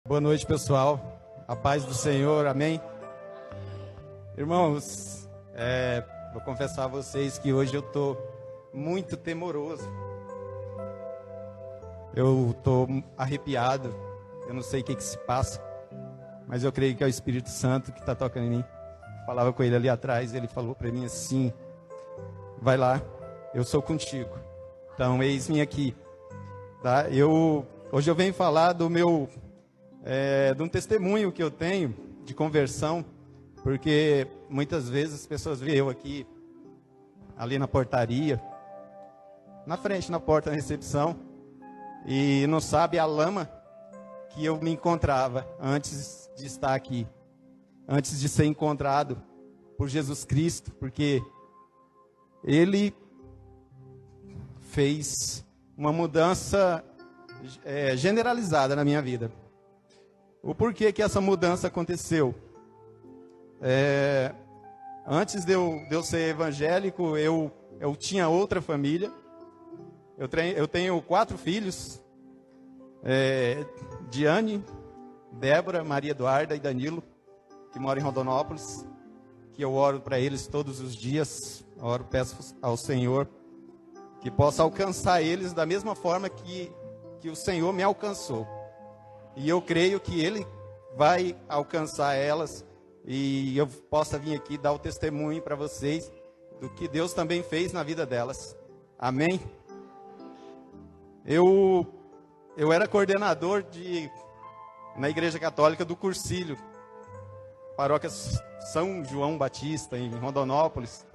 Boa noite, pessoal. A paz do Senhor, amém? Irmãos, vou confessar a vocês que hoje eu estou muito temoroso. Eu estou arrepiado. Eu não sei o que se passa, mas eu creio que é o Espírito Santo que está tocando em mim. Falava com ele ali atrás, ele falou para mim assim: vai lá, eu sou contigo. Então, eis-me aqui. Tá? Hoje eu venho falar do meu... de um testemunho que eu tenho de conversão, porque muitas vezes as pessoas veem eu aqui, ali na portaria, na frente, na porta da recepção, e não sabe a lama que eu me encontrava antes de estar aqui, antes de ser encontrado por Jesus Cristo, porque Ele fez uma mudança generalizada na minha vida. O porquê que essa mudança aconteceu? Antes de eu ser evangélico, eu tinha outra família. Eu tenho 4 filhos. Diane, Débora, Maria Eduarda e Danilo, que moram em Rondonópolis. Que eu oro para eles todos os dias. Peço ao Senhor que possa alcançar eles da mesma forma que o Senhor me alcançou. E eu creio que Ele vai alcançar elas, e eu possa vir aqui dar o testemunho para vocês do que Deus também fez na vida delas. Amém? Eu era coordenador na Igreja Católica do Cursilho, paróquia São João Batista, em Rondonópolis,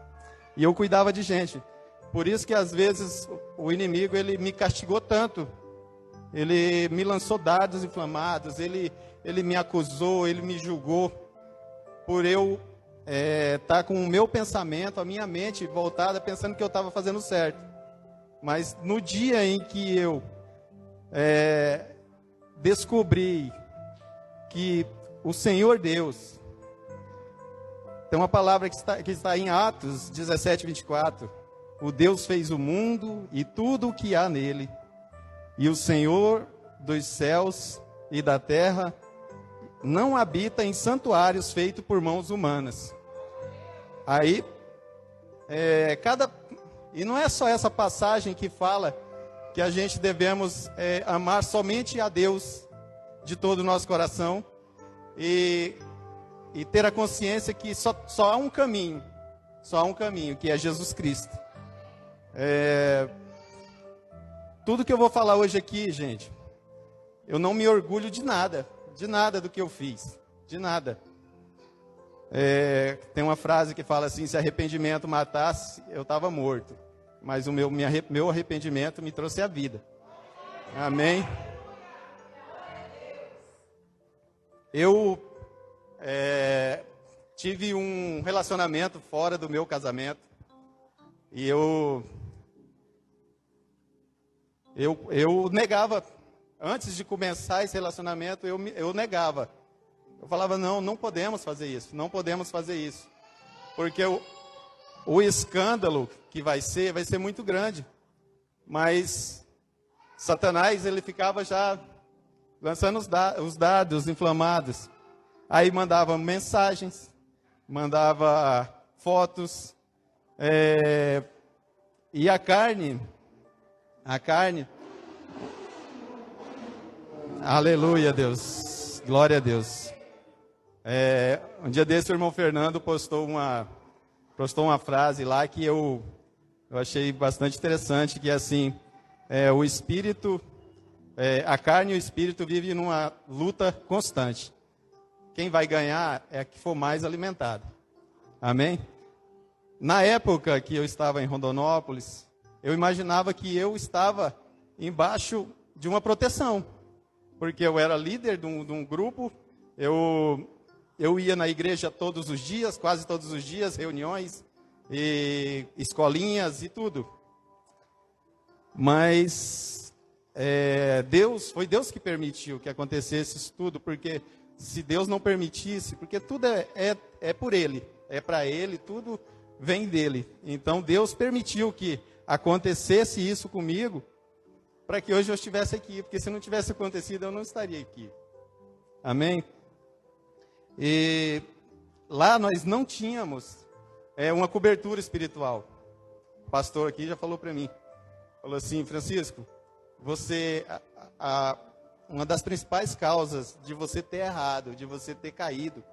e eu cuidava de gente. Por isso que às vezes o inimigo ele me castigou tanto. Ele me lançou dardos inflamados, ele me acusou, ele me julgou, por eu estar com o meu pensamento, a minha mente voltada, pensando que eu estava fazendo certo. Mas no dia em que eu descobri que o Senhor Deus, tem uma palavra que está em Atos 17, 24, o Deus fez o mundo e tudo o que há nele, e o Senhor dos céus e da terra não habita em santuários feitos por mãos humanas. Aí, e não é só essa passagem que fala que a gente devemos amar somente a Deus de todo o nosso coração e ter a consciência que só há um caminho, que é Jesus Cristo. Tudo que eu vou falar hoje aqui, gente, eu não me orgulho de nada do que eu fiz, de nada. Tem uma frase que fala assim: se arrependimento matasse, eu estava morto, mas o meu arrependimento me trouxe a vida. Amém? Eu tive um relacionamento fora do meu casamento, e eu negava. Antes de começar esse relacionamento, eu negava. Eu falava: não podemos fazer isso. Porque o escândalo que vai ser muito grande. Mas Satanás, ele ficava já lançando os dardos inflamados. Aí mandava mensagens, mandava fotos. E a carne, aleluia, Deus, glória a Deus. Um dia desse o irmão Fernando postou uma frase lá que eu achei bastante interessante, que é assim: o espírito, a carne e o espírito vivem numa luta constante. Quem vai ganhar é a que for mais alimentado. Amém? Na época que eu estava em Rondonópolis, eu imaginava que eu estava embaixo de uma proteção, porque eu era líder de um grupo. Eu ia na igreja todos os dias, quase todos os dias, reuniões, e escolinhas e tudo. Mas foi Deus que permitiu que acontecesse isso tudo, porque se Deus não permitisse, porque tudo é por Ele, é para Ele, tudo vem dEle. Então Deus permitiu que acontecesse isso comigo, para que hoje eu estivesse aqui, porque se não tivesse acontecido, eu não estaria aqui. Amém? E lá nós não tínhamos uma cobertura espiritual. O pastor aqui já falou para mim. Falou assim: Francisco, você, uma das principais causas de você ter errado, de você ter caído,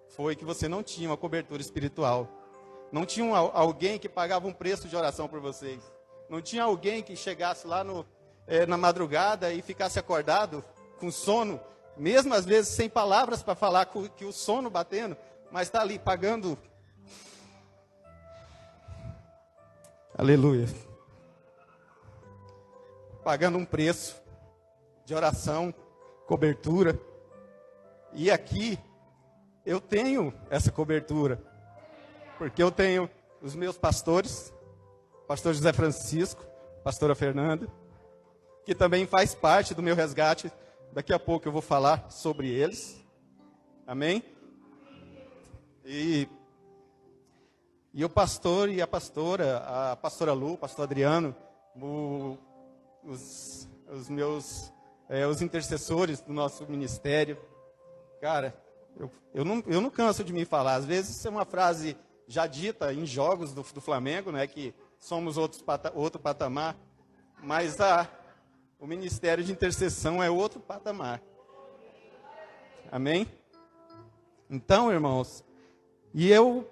foi que você não tinha uma cobertura espiritual. Não tinha alguém que pagava um preço de oração por vocês. Não tinha alguém que chegasse lá na madrugada e ficasse acordado com sono, mesmo às vezes sem palavras para falar, que o sono batendo, mas está ali pagando. Aleluia. Pagando um preço de oração, cobertura. E aqui eu tenho essa cobertura, porque eu tenho os meus pastores, pastor José Francisco, pastora Fernanda, que também faz parte do meu resgate. Daqui a pouco eu vou falar sobre eles. Amém? E o pastor e a pastora Lu, o pastor Adriano, os intercessores do nosso ministério. Cara, eu não canso de me falar. Às vezes isso é uma frase já dita em jogos do Flamengo, né, que somos outro patamar, mas o ministério de intercessão é outro patamar. Amém? Então, irmãos, e eu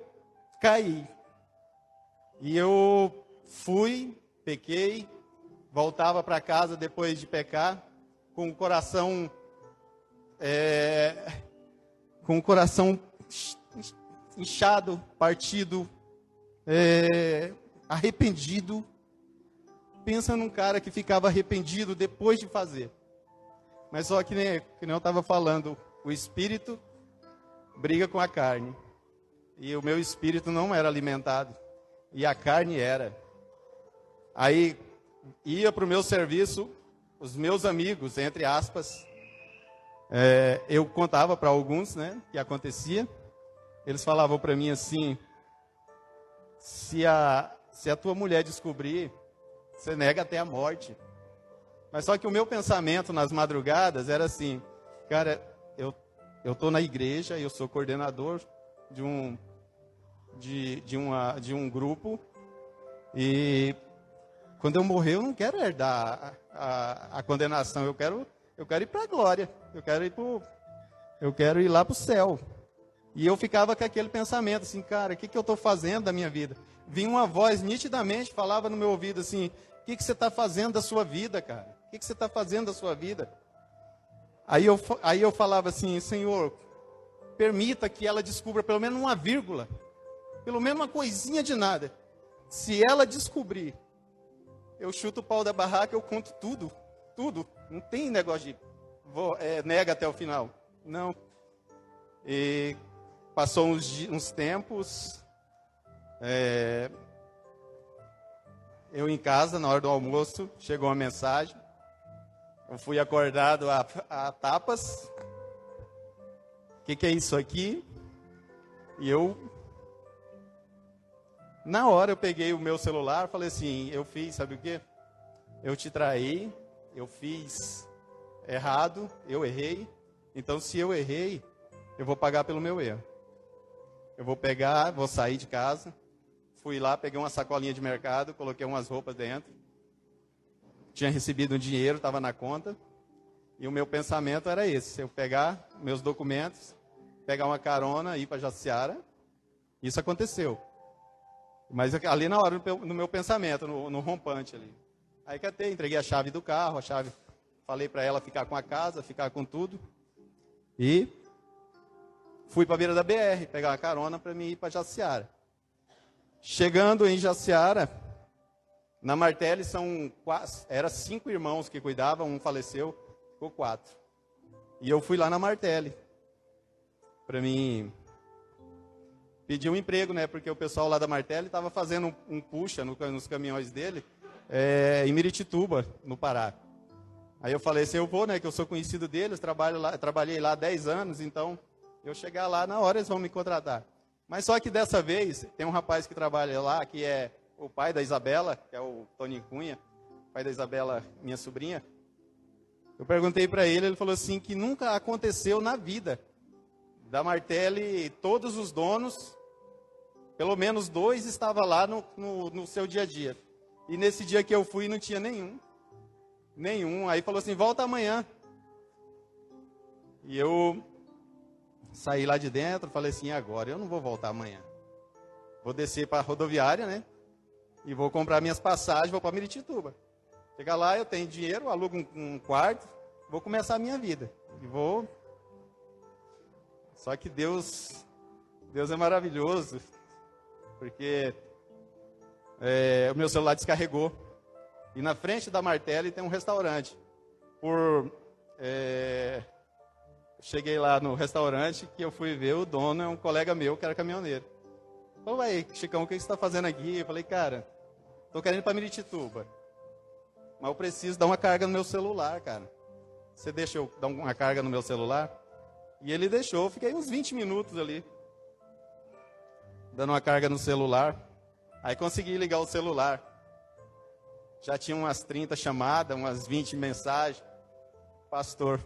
caí. E eu pequei, voltava para casa depois de pecar, com o coração inchado, partido, arrependido. Pensa num cara que ficava arrependido depois de fazer. Mas só que nem eu estava falando, o espírito briga com a carne. E o meu espírito não era alimentado. E a carne era. Aí ia para o meu serviço, os meus amigos, entre aspas, eu contava para alguns, né, que acontecia. Eles falavam para mim assim: se a tua mulher descobrir, você nega até a morte. Mas só que o meu pensamento nas madrugadas era assim: cara, eu estou na igreja, eu sou coordenador de um grupo, e quando eu morrer eu não quero herdar a condenação, eu quero ir para a glória, eu quero ir lá para o céu. E eu ficava com aquele pensamento assim: cara, o que eu estou fazendo da minha vida? Vinha uma voz nitidamente, falava no meu ouvido assim: o que você está fazendo da sua vida, cara? O que você está fazendo da sua vida? Aí eu falava assim: Senhor, permita que ela descubra pelo menos uma vírgula, pelo menos uma coisinha de nada. Se ela descobrir, eu chuto o pau da barraca, eu conto tudo. Não tem negócio de nega até o final. Não. E passou uns tempos, eu em casa, na hora do almoço, chegou uma mensagem. Eu fui acordado a tapas. O que é isso aqui? E na hora eu peguei o meu celular, falei assim: eu fiz, sabe o quê? Eu te traí, eu fiz errado, eu errei. Então, se eu errei, eu vou pagar pelo meu erro. Eu vou sair de casa. Fui lá, peguei uma sacolinha de mercado, coloquei umas roupas dentro. Tinha recebido um dinheiro, estava na conta. E o meu pensamento era esse: eu pegar meus documentos, pegar uma carona, ir para Jaciara. Isso aconteceu. Mas ali na hora, no meu pensamento, no rompante ali. Aí catei, entreguei a chave do carro, falei para ela ficar com a casa, ficar com tudo. E fui para a beira da BR, pegar uma carona para mim ir para Jaciara. Chegando em Jaciara, na Martelli eram 5 irmãos que cuidavam, um faleceu, ficou 4. E eu fui lá na Martelli para mim pedir um emprego, né? Porque o pessoal lá da Martelli estava fazendo um puxa nos caminhões dele em Miritituba, no Pará. Aí eu falei assim: eu vou, né? Que eu sou conhecido deles, trabalhei lá 10 anos, então eu chegar lá na hora eles vão me contratar. Mas só que dessa vez tem um rapaz que trabalha lá, que é o pai da Isabela, que é o Tony Cunha, pai da Isabela, minha sobrinha. Eu perguntei para ele, ele falou assim que nunca aconteceu na vida da Martelli, todos os donos, pelo menos 2 estavam lá no seu dia a dia. E nesse dia que eu fui não tinha nenhum. Nenhum. Aí falou assim, volta amanhã. E eu saí lá de dentro, falei assim, agora eu não vou voltar amanhã. Vou descer para a rodoviária, né? E vou comprar minhas passagens, vou para Miritituba. Chegar lá, eu tenho dinheiro, alugo um quarto, vou começar a minha vida. E vou. Só que Deus é maravilhoso, porque o meu celular descarregou. E na frente da Martelli tem um restaurante. Cheguei lá no restaurante, que eu fui ver, o dono é um colega meu, que era caminhoneiro. Falou, aí, Chicão, o que você está fazendo aqui? Eu falei, cara, estou querendo ir para Miritituba. Mas eu preciso dar uma carga no meu celular, cara. Você deixa eu dar uma carga no meu celular? E ele deixou, fiquei uns 20 minutos ali, dando uma carga no celular. Aí consegui ligar o celular. Já tinha umas 30 chamadas, umas 20 mensagens. Pastor.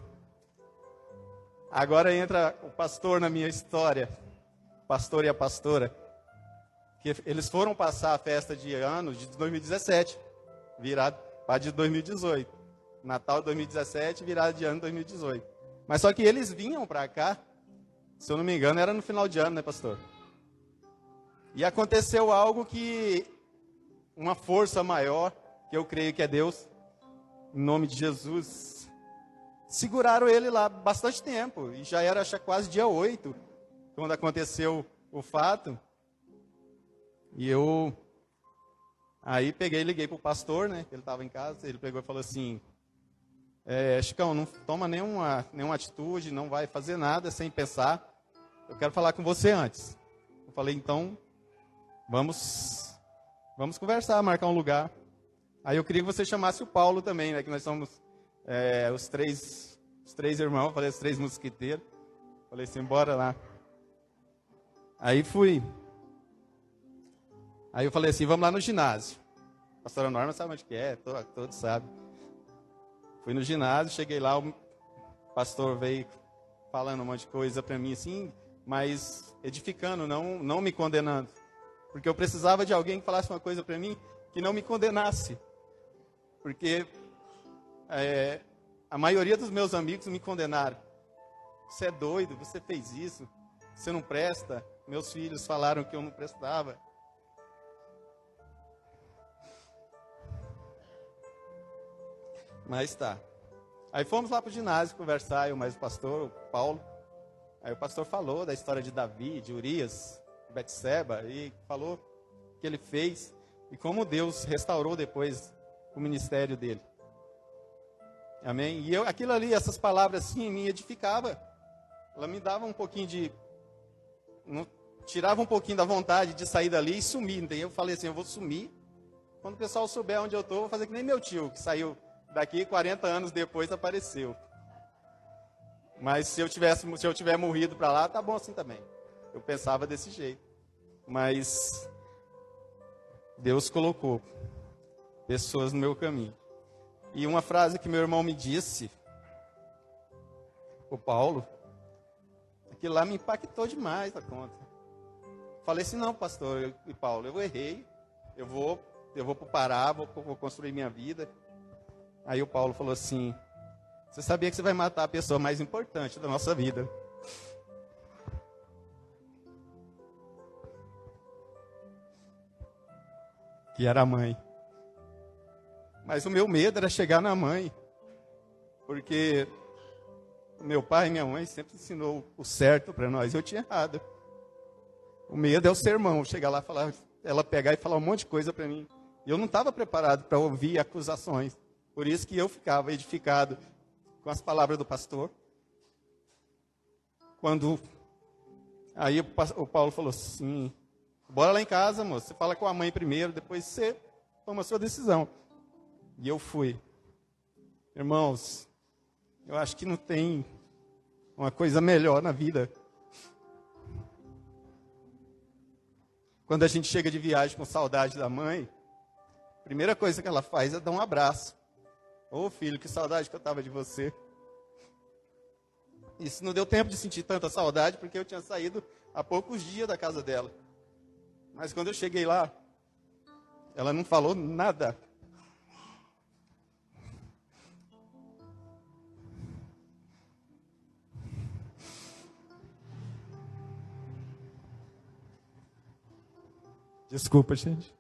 Agora entra o pastor na minha história. O pastor e a pastora. Que eles foram passar a festa de ano de 2017, virado para de 2018. Natal de 2017, virado de ano de 2018. Mas só que eles vinham para cá, se eu não me engano, era no final de ano, né, pastor? E aconteceu algo que, uma força maior, que eu creio que é Deus, em nome de Jesus, seguraram ele lá bastante tempo. E já era quase dia 8, quando aconteceu o fato. E eu aí peguei e liguei para o pastor, né? Ele estava em casa, ele pegou e falou assim, Chicão, não toma nenhuma atitude, não vai fazer nada sem pensar. Eu quero falar com você antes. Eu falei, então, vamos conversar, marcar um lugar. Aí eu queria que você chamasse o Paulo também, né? Que nós somos os três irmãos, falei, os 3 mosquiteiros. Falei assim, bora lá. Aí fui. Aí eu falei assim, vamos lá no ginásio. A pastora Norma sabe onde que é, todos sabem. Fui no ginásio, cheguei lá, o pastor veio falando um monte de coisa para mim assim, mas edificando, não me condenando. Porque eu precisava de alguém que falasse uma coisa para mim que não me condenasse. Porque a maioria dos meus amigos me condenaram. Você é doido, você fez isso, você não presta. Meus filhos falaram que eu não prestava. Mas tá. Aí fomos lá para o ginásio conversar, eu mais o pastor, o Paulo. Aí o pastor falou da história de Davi, de Urias, de Betseba, e falou o que ele fez e como Deus restaurou depois o ministério dele. Amém? E aquilo ali, essas palavras assim, me edificava. Ela me dava um pouquinho tirava um pouquinho da vontade de sair dali e sumir. Entendeu? Eu falei assim, eu vou sumir. Quando o pessoal souber onde eu estou, vou fazer que nem meu tio, que saiu daqui 40 anos depois apareceu. Mas se eu tiver morrido para lá, tá bom assim também. Eu pensava desse jeito. Mas Deus colocou pessoas no meu caminho. E uma frase que meu irmão me disse, o Paulo, aquilo lá me impactou demais a conta. Falei assim, não, pastor e Paulo, eu errei, eu vou para o Pará, vou construir minha vida. Aí o Paulo falou assim, você sabia que você vai matar a pessoa mais importante da nossa vida? Que era a mãe. Mas o meu medo era chegar na mãe. Porque meu pai e minha mãe sempre ensinou o certo para nós, eu tinha errado. O medo é o sermão, chegar lá e falar, ela pegar e falar um monte de coisa para mim. E eu não estava preparado para ouvir acusações. Por isso que eu ficava edificado com as palavras do pastor. Aí o Paulo falou assim, bora lá em casa, moço, você fala com a mãe primeiro, depois você toma a sua decisão. E eu fui. Irmãos, eu acho que não tem uma coisa melhor na vida. Quando a gente chega de viagem com saudade da mãe, a primeira coisa que ela faz é dar um abraço. Ô filho, que saudade que eu estava de você. Isso não deu tempo de sentir tanta saudade, porque eu tinha saído há poucos dias da casa dela. Mas quando eu cheguei lá, ela não falou nada. Desculpa, gente.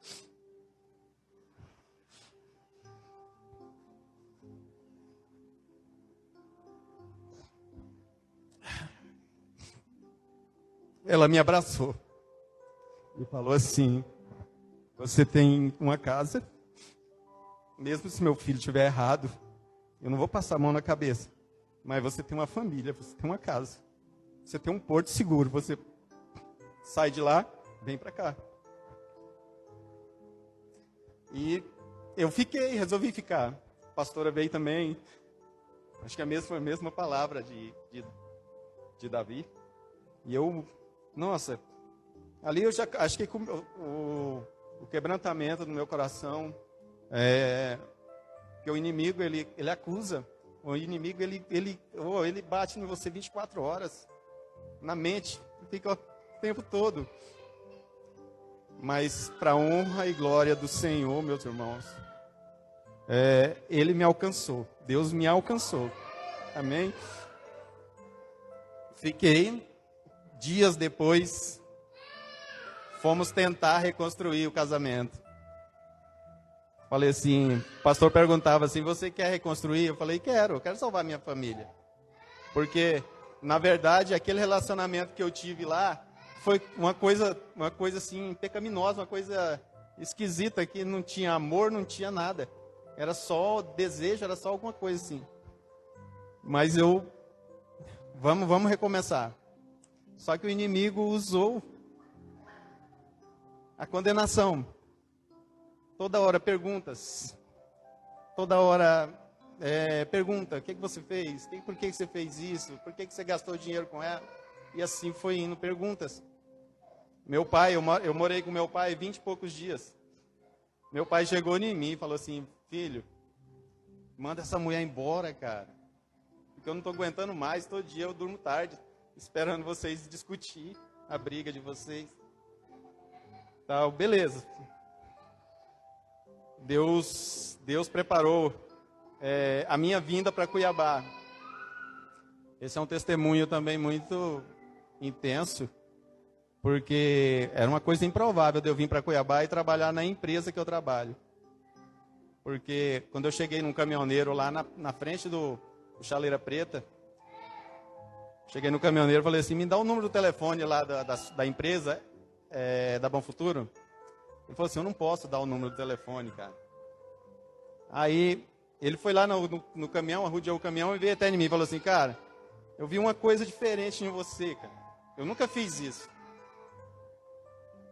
Ela me abraçou e falou assim: você tem uma casa, mesmo se meu filho estiver errado, eu não vou passar a mão na cabeça, mas você tem uma família, você tem uma casa, você tem um porto seguro, você sai de lá, vem para cá. E eu fiquei, resolvi ficar. A pastora veio também, acho que a mesma palavra de Davi. E eu, nossa, ali eu já acho que o quebrantamento do meu coração, que o inimigo, ele acusa, o inimigo, ele bate em você 24 horas, na mente, fica o tempo todo. Mas para a honra e glória do Senhor, meus irmãos, Ele me alcançou, Deus me alcançou, amém? Fiquei, dias depois, fomos tentar reconstruir o casamento. Falei assim, o pastor perguntava assim, você quer reconstruir? Eu falei, eu quero salvar minha família. Porque, na verdade, aquele relacionamento que eu tive lá, foi uma coisa assim, pecaminosa, uma coisa esquisita, que não tinha amor, não tinha nada. Era só desejo, era só alguma coisa assim. Mas vamos recomeçar. Só que o inimigo usou a condenação. Toda hora perguntas. Toda hora pergunta, o que você fez? Por que você fez isso? Por que você gastou dinheiro com ela? E assim foi indo, perguntas. Meu pai, eu morei com meu pai 20 e poucos dias. Meu pai chegou em mim e falou assim, filho, manda essa mulher embora, cara. Porque eu não estou aguentando mais, todo dia eu durmo tarde, esperando vocês discutir a briga de vocês. Tal, beleza. Deus preparou a minha vinda para Cuiabá. Esse é um testemunho também muito intenso, porque era uma coisa improvável de eu vir para Cuiabá e trabalhar na empresa que eu trabalho. Porque quando eu cheguei num caminhoneiro lá na frente do Chaleira Preta, cheguei no caminhoneiro e falei assim, me dá o número do telefone lá da empresa, da Bom Futuro. Ele falou assim, eu não posso dar o número do telefone, cara. Aí ele foi lá no caminhão, arrodeou o caminhão e veio até em mim e falou assim, cara, eu vi uma coisa diferente em você, cara. Eu nunca fiz isso.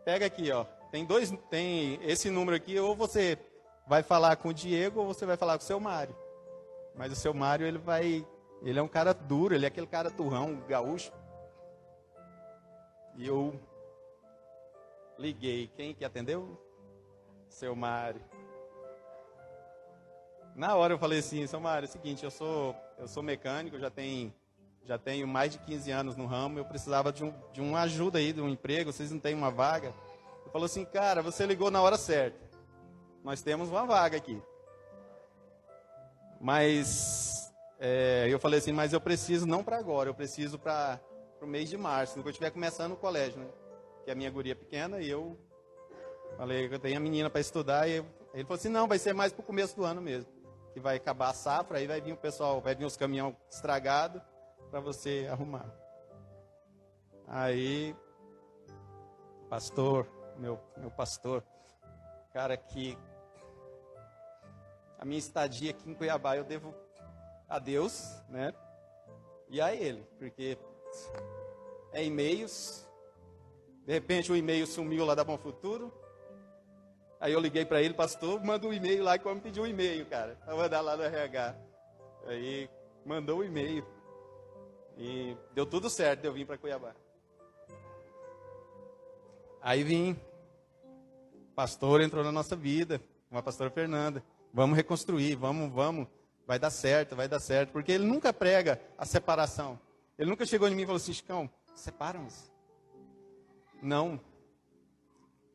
Pega aqui, ó. Tem esse número aqui, ou você vai falar com o Diego, ou você vai falar com o seu Mário. Mas o seu Mário, ele é um cara duro, ele é aquele cara turrão, gaúcho. E eu liguei. Quem que atendeu? Seu Mário. Na hora eu falei assim, seu Mário, é o seguinte, eu sou mecânico, já tenho mais de 15 anos no ramo, eu precisava de uma ajuda aí, de um emprego, vocês não têm uma vaga? Ele falou assim, cara, você ligou na hora certa. Nós temos uma vaga aqui. Mas, eu falei assim, mas eu preciso não para agora, eu preciso para o mês de março, quando eu estiver começando o colégio, né? Que a minha guria é pequena e eu falei que eu tenho a menina para estudar. E ele falou assim, não, vai ser mais para o começo do ano mesmo. Que vai acabar a safra, aí vai vir o pessoal, vai vir os caminhões estragados para você arrumar. Aí, pastor, meu pastor, cara, que a minha estadia aqui em Cuiabá eu devo a Deus, né? E a ele, porque e-mails, de repente o e-mail sumiu lá da Bom Futuro. Aí eu liguei para ele, pastor, manda um e-mail lá que eu me pedi um e-mail, cara, para mandar lá no RH. Aí mandou o e-mail e deu tudo certo, eu vim para Cuiabá. Aí vim, pastor entrou na nossa vida, uma pastora Fernanda, vamos reconstruir, vamos vai dar certo, porque ele nunca prega a separação. Ele nunca chegou em mim e falou assim, Chicão, separam-se. Não.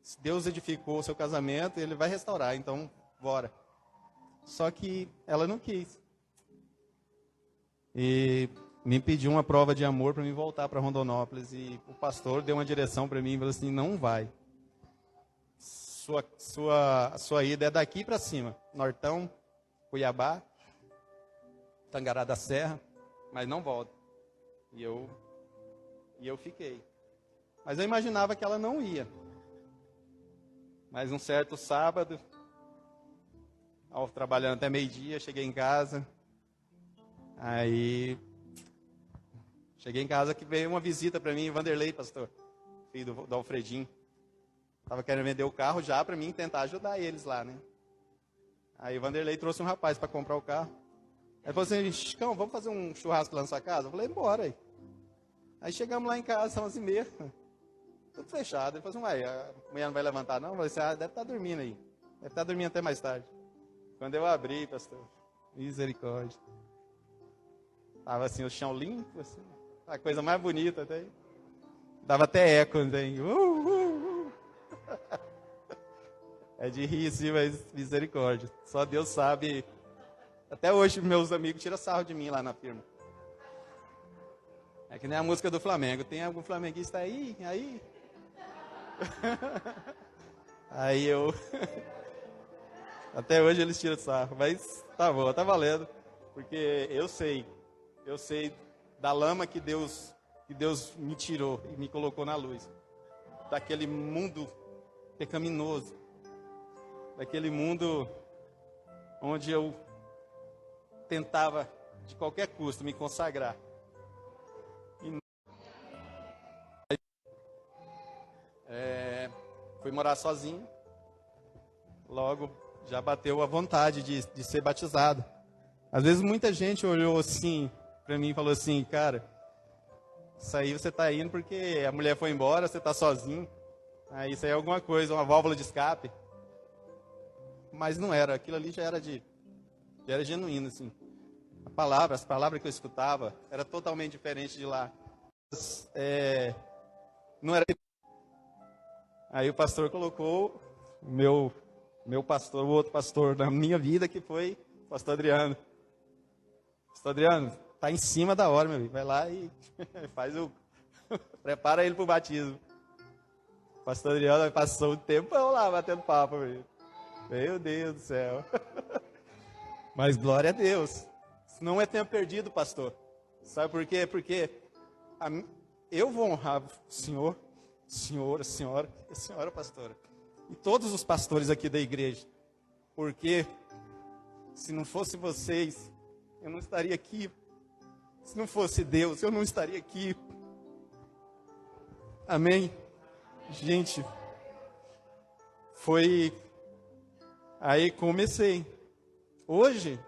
Se Deus edificou o seu casamento, ele vai restaurar, então bora. Só que ela não quis. E me pediu uma prova de amor para mim voltar para Rondonópolis. E o pastor deu uma direção para mim e falou assim, não vai. Sua ida é daqui para cima. Nortão, Cuiabá, Tangará da Serra, mas não volta. E eu fiquei. Mas eu imaginava que ela não ia. Mas um certo sábado, trabalhando até meio-dia, cheguei em casa. Aí, cheguei em casa que veio uma visita para mim, Vanderlei, pastor, filho do Alfredinho. Estava querendo vender o carro já para mim tentar ajudar eles lá, né? Aí o Vanderlei trouxe um rapaz para comprar o carro. Aí falou assim, Chicão, vamos fazer um churrasco lá na sua casa? Eu falei, bora aí. Aí chegamos lá em casa, são 11h30, tudo fechado. Ele falou assim, uai, a mulher não vai levantar não? Eu falei assim, deve estar dormindo aí. Deve estar dormindo até mais tarde. Quando eu abri, pastor, misericórdia. Tava assim, o chão limpo, assim, a coisa mais bonita até. Dava até eco, assim. É de rir, sim, mas misericórdia. Só Deus sabe. Até hoje meus amigos tiram sarro de mim lá na firma. É que nem a música do Flamengo. Tem algum flamenguista aí? Aí? Aí eu... Até hoje eles tiram sarro, mas tá bom, tá valendo. Porque eu sei da lama que Deus me tirou e me colocou na luz. Daquele mundo pecaminoso. Daquele mundo onde eu tentava, de qualquer custo, me consagrar. Fui morar sozinho. Logo, já bateu a vontade de ser batizado. Às vezes muita gente olhou assim para mim e falou assim, cara, isso aí você está indo porque a mulher foi embora, você está sozinho. Aí isso aí é alguma coisa, uma válvula de escape. Mas não era, aquilo ali já era genuíno, assim. As palavras que eu escutava, era totalmente diferente de lá. Não era. Aí o pastor colocou o meu pastor, o outro pastor da minha vida, que foi o pastor Adriano. Pastor Adriano, tá em cima da hora, meu amigo. Vai lá e prepara ele para o batismo. O pastor Adriano passou um tempão lá batendo papo, meu Deus do céu. Mas glória a Deus. Não é tempo perdido, pastor. Sabe por quê? Porque eu vou honrar o senhor, a senhora pastora, e todos os pastores aqui da igreja. Porque se não fosse vocês, eu não estaria aqui. Se não fosse Deus, eu não estaria aqui. Amém? Gente, foi... Aí comecei. Hoje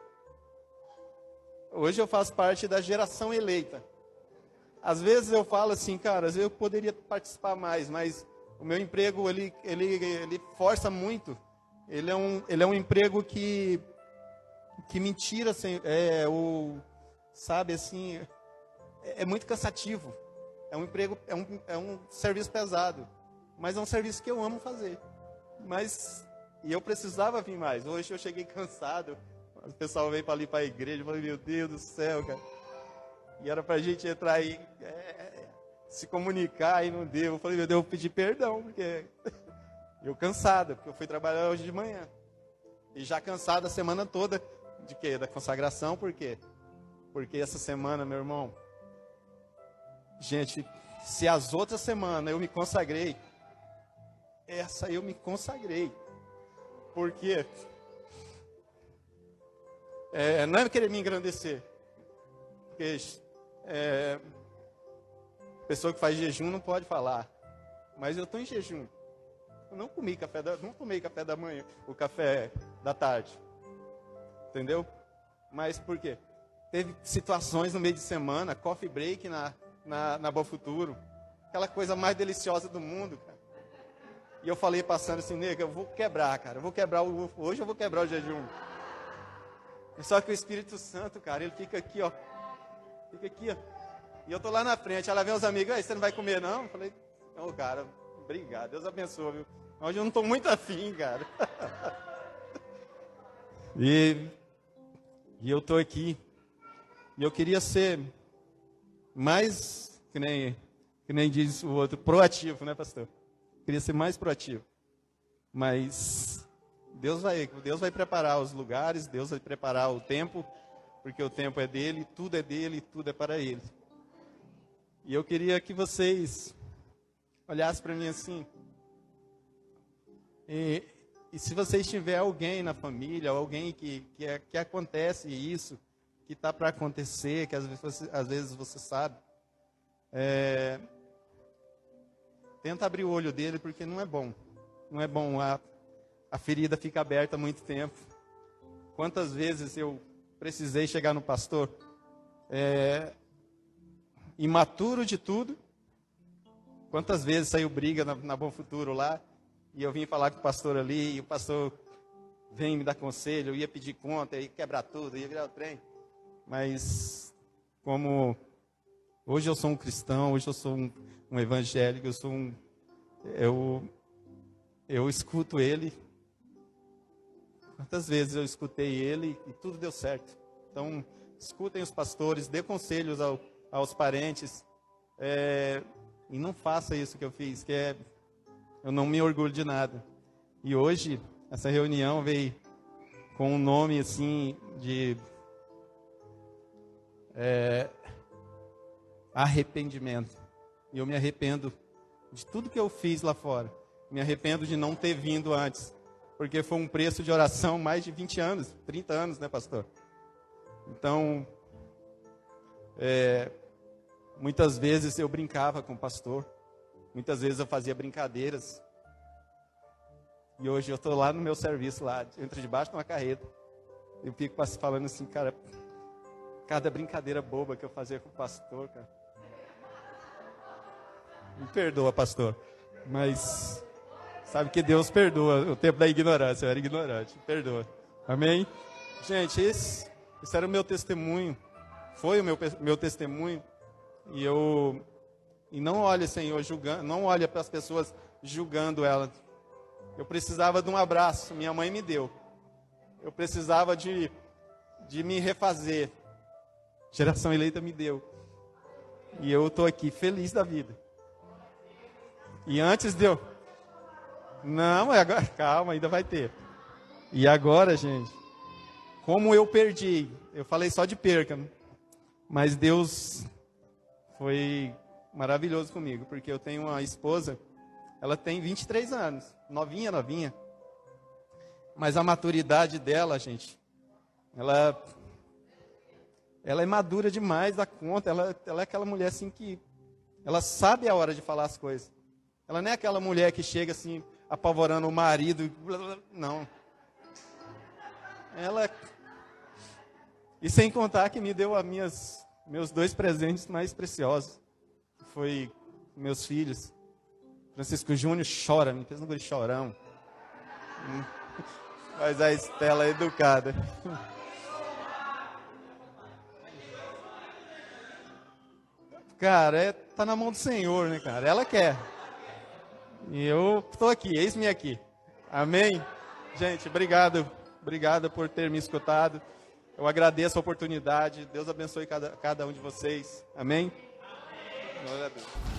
eu faço parte da geração eleita. Às vezes eu falo assim, cara, às vezes eu poderia participar mais, mas o meu emprego, ele força muito. Ele é um emprego que me tira, assim, sabe, assim, é muito cansativo. É um emprego, é um serviço pesado, mas é um serviço que eu amo fazer. E eu precisava vir mais. Hoje eu cheguei cansado. O pessoal veio para ali para a igreja. Eu falei, meu Deus do céu, cara. E era para a gente entrar aí, se comunicar, e não deu. Eu falei, meu Deus, eu vou pedir perdão, porque eu cansado, porque eu fui trabalhar hoje de manhã. E já cansado a semana toda de quê? Da consagração, por quê? Porque essa semana, meu irmão, gente, se as outras semanas eu me consagrei, essa eu me consagrei. Porque não é querer me engrandecer. Porque pessoa que faz jejum não pode falar. Mas eu estou em jejum. Eu não tomei café da manhã, o café da tarde. Entendeu? Mas por quê? Teve situações no meio de semana, coffee break na Boa Futuro. Aquela coisa mais deliciosa do mundo, cara. E eu falei passando assim, nega, eu vou quebrar, cara. Hoje eu vou quebrar o jejum. Só que o Espírito Santo, cara, ele fica aqui, ó. Fica aqui, ó. E eu tô lá na frente. Ela vem os amigos, aí, você não vai comer, não? Eu falei, não, cara, obrigado, Deus abençoe, viu? Hoje eu não tô muito afim, cara. E eu tô aqui. E eu queria ser mais, que nem diz o outro, proativo, né, pastor? Queria ser mais proativo. Mas Deus vai preparar os lugares, Deus vai preparar o tempo, porque o tempo é dele, tudo é para ele. E eu queria que vocês olhassem para mim assim. E se vocês tiverem alguém na família, alguém que acontece isso, que está para acontecer, que às vezes você sabe, tenta abrir o olho dele, porque não é bom. Não é bom, a ferida fica aberta há muito tempo. Quantas vezes eu precisei chegar no pastor, imaturo de tudo. Quantas vezes saiu briga na Bom Futuro lá, e eu vim falar com o pastor ali, e o pastor vem me dar conselho, eu ia pedir conta, ia quebrar tudo, ia virar o trem. Mas, como hoje eu sou um cristão, hoje eu sou um evangélico, eu escuto ele. Quantas vezes eu escutei ele e tudo deu certo. Então, escutem os pastores, dê conselhos aos parentes, e não faça isso que eu fiz, eu não me orgulho de nada. E hoje, essa reunião veio com um nome assim de arrependimento. E eu me arrependo de tudo que eu fiz lá fora. Me arrependo de não ter vindo antes, porque foi um preço de oração mais de 20 anos, 30 anos, né, pastor? Então, muitas vezes eu brincava com o pastor, muitas vezes eu fazia brincadeiras, e hoje eu estou lá no meu serviço, lá, entro debaixo de uma carreta, eu fico falando assim, cara, cada brincadeira boba que eu fazia com o pastor, cara. Me perdoa, pastor, mas sabe que Deus perdoa o tempo da ignorância, eu era ignorante, perdoa, amém? Gente, esse era o meu testemunho, foi o meu testemunho, e não olhe, Senhor, julgando, não olhe para as pessoas julgando ela. Eu precisava de um abraço, minha mãe me deu. Eu precisava de me refazer. Geração Eleita me deu. E eu estou aqui feliz da vida. E antes de eu... Não, agora, calma, ainda vai ter. E agora, gente, como eu perdi, eu falei só de perca, né? Mas Deus foi maravilhoso comigo, porque eu tenho uma esposa, ela tem 23 anos, novinha, mas a maturidade dela, gente, ela é madura demais da conta, ela é aquela mulher assim que, ela sabe a hora de falar as coisas, ela não é aquela mulher que chega assim, apavorando o marido, não, e sem contar que me deu meus 2 presentes mais preciosos, que foi meus filhos. Francisco Júnior chora, me fez um guri chorão. Mas a Estela é educada. Cara, tá na mão do Senhor, né, cara? Ela quer. E eu estou aqui, eis-me aqui. Amém? Gente, obrigado por ter me escutado. Eu agradeço a oportunidade. Deus abençoe cada um de vocês. Amém? Glória a Deus.